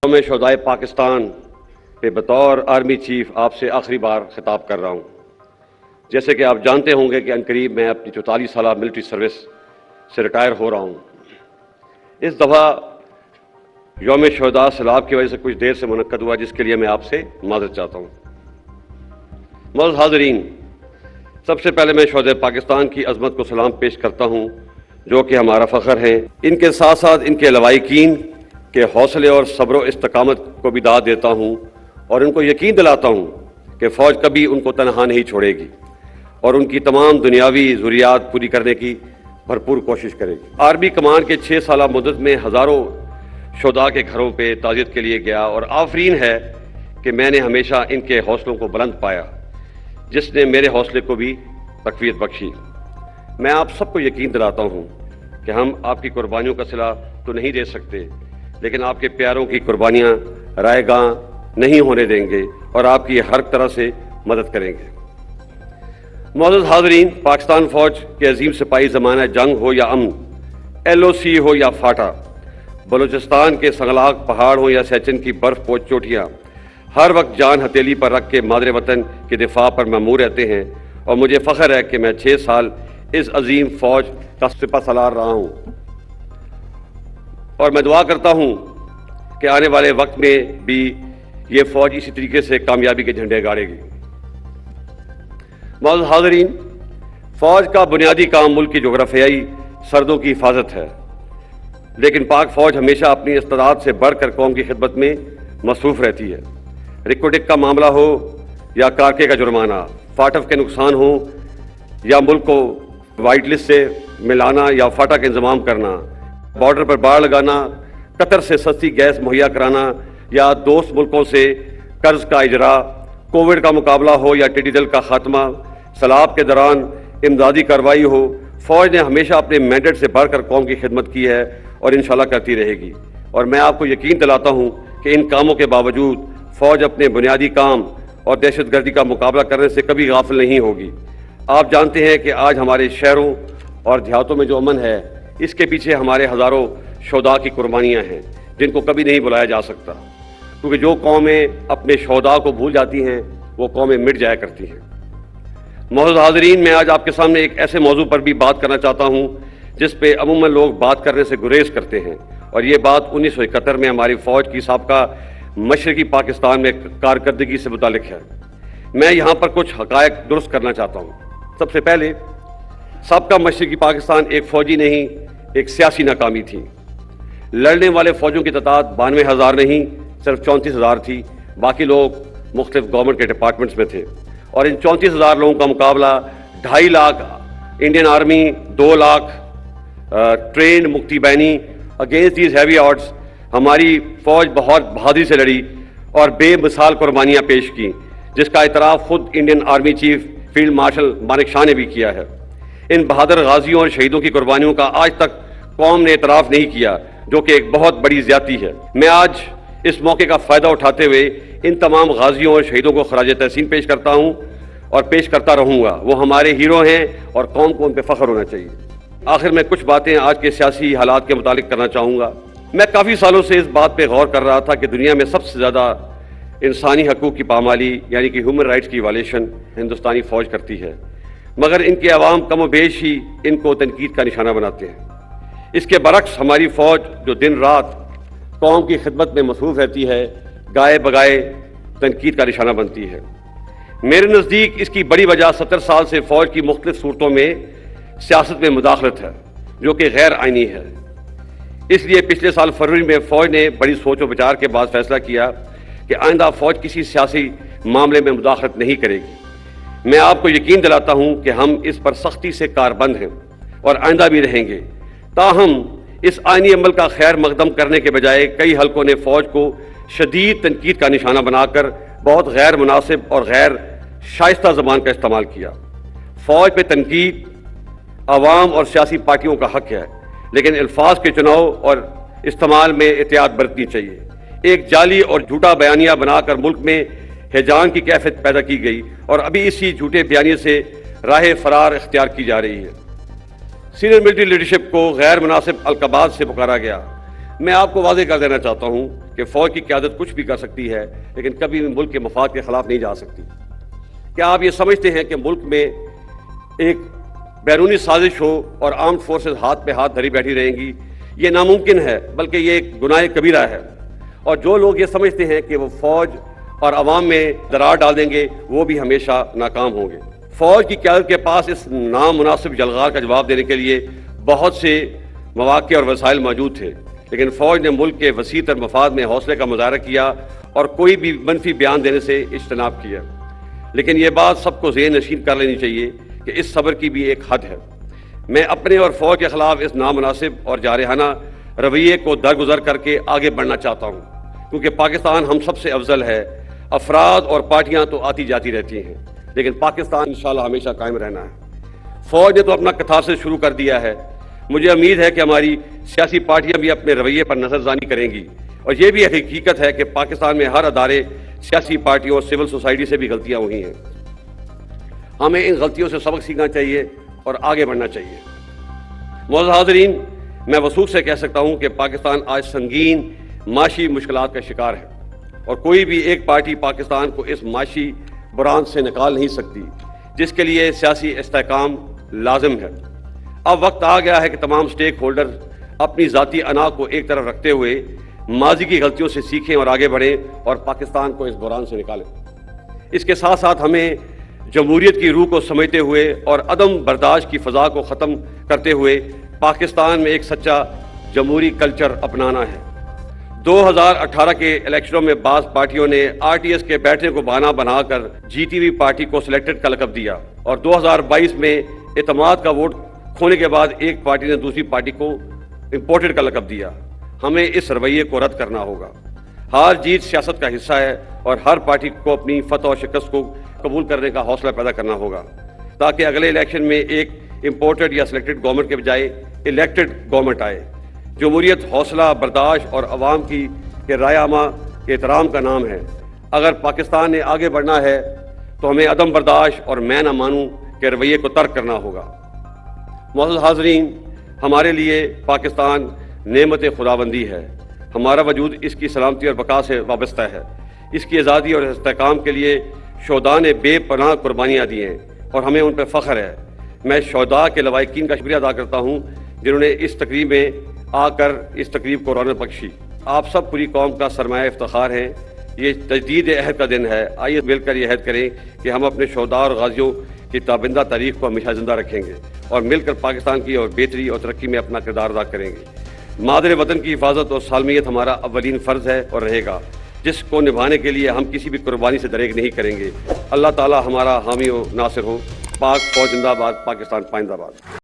میں شہدائے پاکستان پہ بطور آرمی چیف آپ سے آخری بار خطاب کر رہا ہوں۔ جیسے کہ آپ جانتے ہوں گے کہ عنقریب میں اپنی 44 سالہ ملٹری سروس سے ریٹائر ہو رہا ہوں۔ اس دفعہ یوم شہداء سیلاب کی وجہ سے کچھ دیر سے منعقد ہوا، جس کے لیے میں آپ سے معذرت چاہتا ہوں۔ معزز حاضرین، سب سے پہلے میں شہدائے پاکستان کی عظمت کو سلام پیش کرتا ہوں، جو کہ ہمارا فخر ہیں۔ ان کے ساتھ ساتھ ان کے لواحقین کے حوصلے اور صبر و استقامت کو بھی داد دیتا ہوں، اور ان کو یقین دلاتا ہوں کہ فوج کبھی ان کو تنہا نہیں چھوڑے گی اور ان کی تمام دنیاوی ضروریات پوری کرنے کی بھرپور کوشش کرے گی۔ آرمی کمان کے 6 سالہ مدت میں ہزاروں شہداء کے گھروں پہ تعزیت کے لیے گیا، اور آفرین ہے کہ میں نے ہمیشہ ان کے حوصلوں کو بلند پایا، جس نے میرے حوصلے کو بھی تقویت بخشی۔ میں آپ سب کو یقین دلاتا ہوں کہ ہم آپ کی قربانیوں کا صلہ تو نہیں دے سکتے، لیکن آپ کے پیاروں کی قربانیاں رائے گاں نہیں ہونے دیں گے اور آپ کی ہر طرح سے مدد کریں گے۔ معزز حاضرین، پاکستان فوج کے عظیم سپاہی زمانہ جنگ ہو یا امن، LOC ہو یا فاٹا، بلوچستان کے سنگلاق پہاڑ ہوں یا سیچن کی برف پوش چوٹیاں، ہر وقت جان ہتھیلی پر رکھ کے مادر وطن کے دفاع پر مامور رہتے ہیں، اور مجھے فخر ہے کہ میں 6 سال اس عظیم فوج کا سپہ سالار رہا ہوں، اور میں دعا کرتا ہوں کہ آنے والے وقت میں بھی یہ فوج اسی طریقے سے کامیابی کے جھنڈے گاڑے گی۔ معزز حاضرین، فوج کا بنیادی کام ملک کی جغرافیائی سرحدوں کی حفاظت ہے، لیکن پاک فوج ہمیشہ اپنی استعداد سے بڑھ کر قوم کی خدمت میں مصروف رہتی ہے۔ ریکوٹک کا معاملہ ہو یا کارکے کا جرمانہ، فاٹف کے نقصان ہو یا ملک کو وائٹ لسٹ سے ملانا یا فاٹا کا انضمام کرنا، بارڈر پر باڑ لگانا، قطر سے سستی گیس مہیا کرانا یا دوست ملکوں سے قرض کا اجرا، کووڈ کا مقابلہ ہو یا ٹڈی دل کا خاتمہ، سیلاب کے دوران امدادی کارروائی ہو، فوج نے ہمیشہ اپنے مینڈیٹ سے بڑھ کر قوم کی خدمت کی ہے اور انشاءاللہ کرتی رہے گی۔ اور میں آپ کو یقین دلاتا ہوں کہ ان کاموں کے باوجود فوج اپنے بنیادی کام اور دہشت گردی کا مقابلہ کرنے سے کبھی غافل نہیں ہوگی۔ آپ جانتے ہیں کہ آج ہمارے شہروں اور دیہاتوں میں جو امن ہے، اس کے پیچھے ہمارے ہزاروں شہداء کی قربانیاں ہیں، جن کو کبھی نہیں بلایا جا سکتا، کیونکہ جو قومیں اپنے شہداء کو بھول جاتی ہیں وہ قومیں مٹ جایا کرتی ہیں۔ معزز حاضرین، میں آج آپ کے سامنے ایک ایسے موضوع پر بھی بات کرنا چاہتا ہوں جس پہ عموماً لوگ بات کرنے سے گریز کرتے ہیں، اور یہ بات 1971 میں ہماری فوج کی سابقہ مشرقی پاکستان میں کارکردگی سے متعلق ہے۔ میں یہاں پر کچھ حقائق درست کرنا چاہتا ہوں۔ سب سے پہلے، سابقہ مشرقی پاکستان ایک فوجی نہیں، ایک سیاسی ناکامی تھی۔ لڑنے والے فوجوں کی تعداد 92,000 نہیں، صرف 34,000 تھی، باقی لوگ مختلف گورنمنٹ کے ڈپارٹمنٹس میں تھے، اور ان 34,000 لوگوں کا مقابلہ 2.5 lakh Indian army, 2 lakh trained Mukti Bahini. Against these heavy odds ہماری فوج بہت بہادری سے لڑی اور بے مثال قربانیاں پیش کی، جس کا اعتراف خود Indian army chief field marshal Manekshaw نے بھی کیا ہے۔ ان بہادر غازیوں اور شہیدوں کی قربانیوں کا آج تک قوم نے اعتراف نہیں کیا، جو کہ ایک بہت بڑی زیادتی ہے۔ میں آج اس موقع کا فائدہ اٹھاتے ہوئے ان تمام غازیوں اور شہیدوں کو خراج تحسین پیش کرتا ہوں اور پیش کرتا رہوں گا۔ وہ ہمارے ہیرو ہیں اور قوم کو ان پہ فخر ہونا چاہیے۔ آخر میں کچھ باتیں آج کے سیاسی حالات کے متعلق کرنا چاہوں گا۔ میں کافی سالوں سے اس بات پہ غور کر رہا تھا کہ دنیا میں سب سے زیادہ انسانی حقوق کی پامالی، یعنی کہ ہیومن رائٹس کی وائلیشن ہندوستانی فوج کرتی ہے، مگر ان کے عوام کم و بیش ہی ان کو تنقید کا نشانہ بناتے ہیں۔ اس کے برعکس ہماری فوج جو دن رات قوم کی خدمت میں مصروف رہتی ہے، گائے بگائے تنقید کا نشانہ بنتی ہے۔ میرے نزدیک اس کی بڑی وجہ 70 سال سے فوج کی مختلف صورتوں میں سیاست میں مداخلت ہے، جو کہ غیر آئینی ہے۔ اس لیے پچھلے سال فروری میں فوج نے بڑی سوچ و بچار کے بعد فیصلہ کیا کہ آئندہ فوج کسی سیاسی معاملے میں مداخلت نہیں کرے گی۔ میں آپ کو یقین دلاتا ہوں کہ ہم اس پر سختی سے کاربند ہیں اور آئندہ بھی رہیں گے۔ تاہم اس آئینی عمل کا خیر مقدم کرنے کے بجائے کئی حلقوں نے فوج کو شدید تنقید کا نشانہ بنا کر بہت غیر مناسب اور غیر شائستہ زبان کا استعمال کیا۔ فوج پہ تنقید عوام اور سیاسی پارٹیوں کا حق ہے، لیکن الفاظ کے چناؤ اور استعمال میں احتیاط برتنی چاہیے۔ ایک جعلی اور جھوٹا بیانیہ بنا کر ملک میں ہیجان کی کیفیت پیدا کی گئی، اور ابھی اسی جھوٹے بیانیے سے راہ فرار اختیار کی جا رہی ہے۔ سینئر ملٹری لیڈرشپ کو غیر مناسب القابات سے پکارا گیا۔ میں آپ کو واضح کر دینا چاہتا ہوں کہ فوج کی قیادت کچھ بھی کر سکتی ہے لیکن کبھی بھی ملک کے مفاد کے خلاف نہیں جا سکتی۔ کیا آپ یہ سمجھتے ہیں کہ ملک میں ایک بیرونی سازش ہو اور آرمڈ فورسز ہاتھ پہ ہاتھ دھری بیٹھی رہیں گی؟ یہ ناممکن ہے، بلکہ یہ ایک گناہ کبیرہ ہے، اور جو لوگ یہ سمجھتے ہیں کہ وہ فوج اور عوام میں درار ڈال دیں گے وہ بھی ہمیشہ ناکام ہوں گے۔ فوج کی قیادت کے پاس اس نامناسب جلغار کا جواب دینے کے لیے بہت سے مواقع اور وسائل موجود تھے، لیکن فوج نے ملک کے وسیع تر مفاد میں حوصلے کا مظاہرہ کیا اور کوئی بھی منفی بیان دینے سے اجتناب کیا۔ لیکن یہ بات سب کو ذہن نشین کر لینی چاہیے کہ اس صبر کی بھی ایک حد ہے۔ میں اپنے اور فوج کے خلاف اس نامناسب اور جارحانہ رویے کو درگزر کر کے آگے بڑھنا چاہتا ہوں، کیونکہ پاکستان ہم سب سے افضل ہے۔ افراد اور پارٹیاں تو آتی جاتی رہتی ہیں، لیکن پاکستان انشاءاللہ ہمیشہ قائم رہنا ہے۔ فوج نے تو اپنا کتھارسس شروع کر دیا ہے۔ مجھے امید ہے کہ ہماری سیاسی پارٹیاں بھی اپنے رویے پر نظر ثانی کریں گی، اور یہ بھی حقیقت ہے کہ پاکستان میں ہر ادارے، سیاسی پارٹیوں اور سول سوسائٹی سے بھی غلطیاں ہوئی ہیں۔ ہمیں ان غلطیوں سے سبق سیکھنا چاہیے اور آگے بڑھنا چاہیے۔ معزز حاضرین، میں وثوق سے کہہ سکتا ہوں کہ پاکستان آج سنگین معاشی مشکلات کا شکار ہے، اور کوئی بھی ایک پارٹی پاکستان کو اس معاشی بحران سے نکال نہیں سکتی، جس کے لیے سیاسی استحکام لازم ہے۔ اب وقت آ گیا ہے کہ تمام سٹیک ہولڈر اپنی ذاتی انا کو ایک طرف رکھتے ہوئے ماضی کی غلطیوں سے سیکھیں اور آگے بڑھیں اور پاکستان کو اس بحران سے نکالیں۔ اس کے ساتھ ساتھ ہمیں جمہوریت کی روح کو سمجھتے ہوئے اور عدم برداشت کی فضا کو ختم کرتے ہوئے پاکستان میں ایک سچا جمہوری کلچر اپنانا ہے۔ 2018 کے الیکشنوں میں بعض پارٹیوں نے RTS کے بیٹھنے کو بہانہ بنا کر GTV پارٹی کو سلیکٹڈ کا لقب دیا، اور 2022 میں اعتماد کا ووٹ کھونے کے بعد ایک پارٹی نے دوسری پارٹی کو امپورٹڈ کا لقب دیا۔ ہمیں اس رویے کو رد کرنا ہوگا۔ ہار جیت سیاست کا حصہ ہے، اور ہر پارٹی کو اپنی فتح اور شکست کو قبول کرنے کا حوصلہ پیدا کرنا ہوگا، تاکہ اگلے الیکشن میں ایک امپورٹڈ یا سلیکٹڈ گورنمنٹ کے بجائے الیکٹڈ گورنمنٹ آئے۔ جمہوریت حوصلہ برداشت اور عوام کی رائے عامہ کے احترام کا نام ہے۔ اگر پاکستان نے آگے بڑھنا ہے تو ہمیں عدم برداشت اور میں نہ مانوں کے رویے کو ترک کرنا ہوگا۔ معزز حاضرین، ہمارے لیے پاکستان نعمت خداوندی ہے۔ ہمارا وجود اس کی سلامتی اور بقا سے وابستہ ہے۔ اس کی آزادی اور استحکام کے لیے شہداء نے بے پناہ قربانیاں دی ہیں، اور ہمیں ان پہ فخر ہے۔ میں شہداء کے لواحقین کا شکریہ ادا کرتا ہوں جنہوں نے اس تقریب میں آ کر اس تقریب کو رونق بخشی۔ آپ سب پوری قوم کا سرمایہ افتخار ہیں۔ یہ تجدید عہد کا دن ہے۔ آئیے مل کر یہ عہد کریں کہ ہم اپنے شہداء اور غازیوں کی تابندہ تاریخ کو ہمیشہ زندہ رکھیں گے، اور مل کر پاکستان کی اور بہتری اور ترقی میں اپنا کردار ادا کریں گے۔ مادر وطن کی حفاظت اور سالمیت ہمارا اولین فرض ہے اور رہے گا، جس کو نبھانے کے لیے ہم کسی بھی قربانی سے دریغ نہیں کریں گے۔ اللہ تعالی ہمارا حامی و ناصر ہو۔ پاک فوج زندہ باد، پاکستان پائندہ باد۔